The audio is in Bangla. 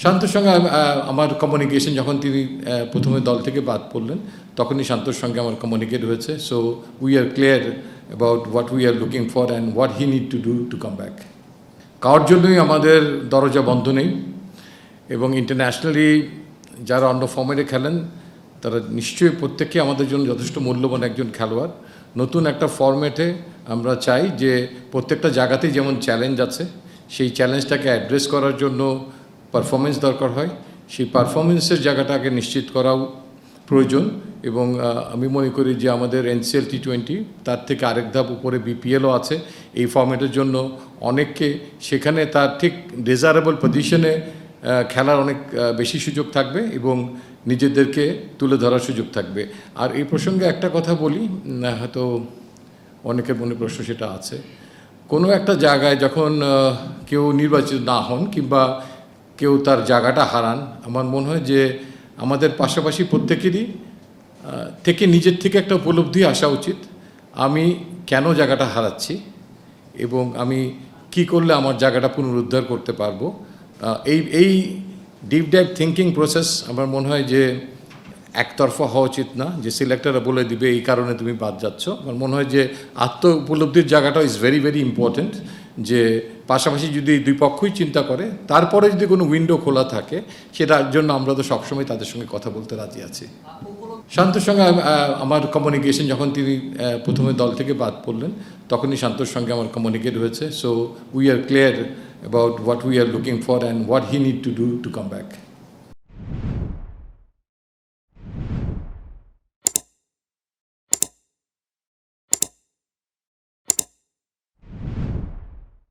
শান্তর সঙ্গে আমার কমিউনিকেশন যখন তিনি প্রথমে দল থেকে বাদ পড়লেন তখনই শান্তর সঙ্গে আমার কমিউনিকেট হয়েছে। So we are clear about what we are looking for and what he need to do to come back. কারোর জন্যই আমাদের দরজা বন্ধ নেই, এবং ইন্টারন্যাশনালি যারা অন্য ফর্মেটে খেলেন তারা নিশ্চয়ই প্রত্যেকেই আমাদের জন্য যথেষ্ট মূল্যবান একজন খেলোয়াড়। নতুন একটা ফর্মেটে আমরা চাই যে প্রত্যেকটা জায়গাতেই যেমন চ্যালেঞ্জ আছে, সেই চ্যালেঞ্জটাকে অ্যাড্রেস করার জন্য পারফরমেন্স দরকার হয়, সেই পারফরমেন্সের জায়গাটাকে নিশ্চিত করাও প্রয়োজন। এবং আমি মনে করি যে আমাদের NCL T20 তার থেকে আরেক ধাপ উপরে BPLও আছে এই ফর্মেটের জন্য। অনেককে সেখানে তার ঠিক ডিজায়ারেবল পজিশনে খেলার অনেক বেশি সুযোগ থাকবে এবং নিজেদেরকে তুলে ধরার সুযোগ থাকবে। আর এই প্রসঙ্গে একটা কথা বলি, হয়তো অনেকের মনে প্রশ্ন সেটা আছে, কোনো একটা জায়গায় যখন কেউ নির্বাচিত না হন কিংবা কেউ তার জায়গাটা হারান, আমার মনে হয় যে আমাদের পাশাপাশি প্রত্যেকেরই থেকে নিজের থেকে একটা উপলব্ধি আসা উচিত, আমি কেন জায়গাটা হারাচ্ছি এবং আমি কি করলে আমার জায়গাটা পুনরুদ্ধার করতে পারবো। এই ডিপ ডাইভ থিঙ্কিং প্রসেস আমার মনে হয় যে একতরফা হওয়া উচিত না, যে সিলেক্টররা বলে দিবে এই কারণে তুমি বাদ যাচ্ছ। আমার মনে হয় যে আত্ম উপলব্ধির জায়গাটা ইজ ভেরি ভেরি ইম্পর্ট্যান্ট, যে পাশাপাশি যদি দুই পক্ষই চিন্তা করে তারপরে যদি কোনো উইন্ডো খোলা থাকে সেটার জন্য আমরা তো সবসময় তাদের সঙ্গে কথা বলতে রাজি আছি। শান্তর সঙ্গে আমার কমিউনিকেশন যখন তিনি প্রথমে দল থেকে বাদ পড়লেন তখনই শান্তর সঙ্গে আমার কমিউনিকেট হয়েছে। So we are clear about what we are looking for and what he need to do to come back.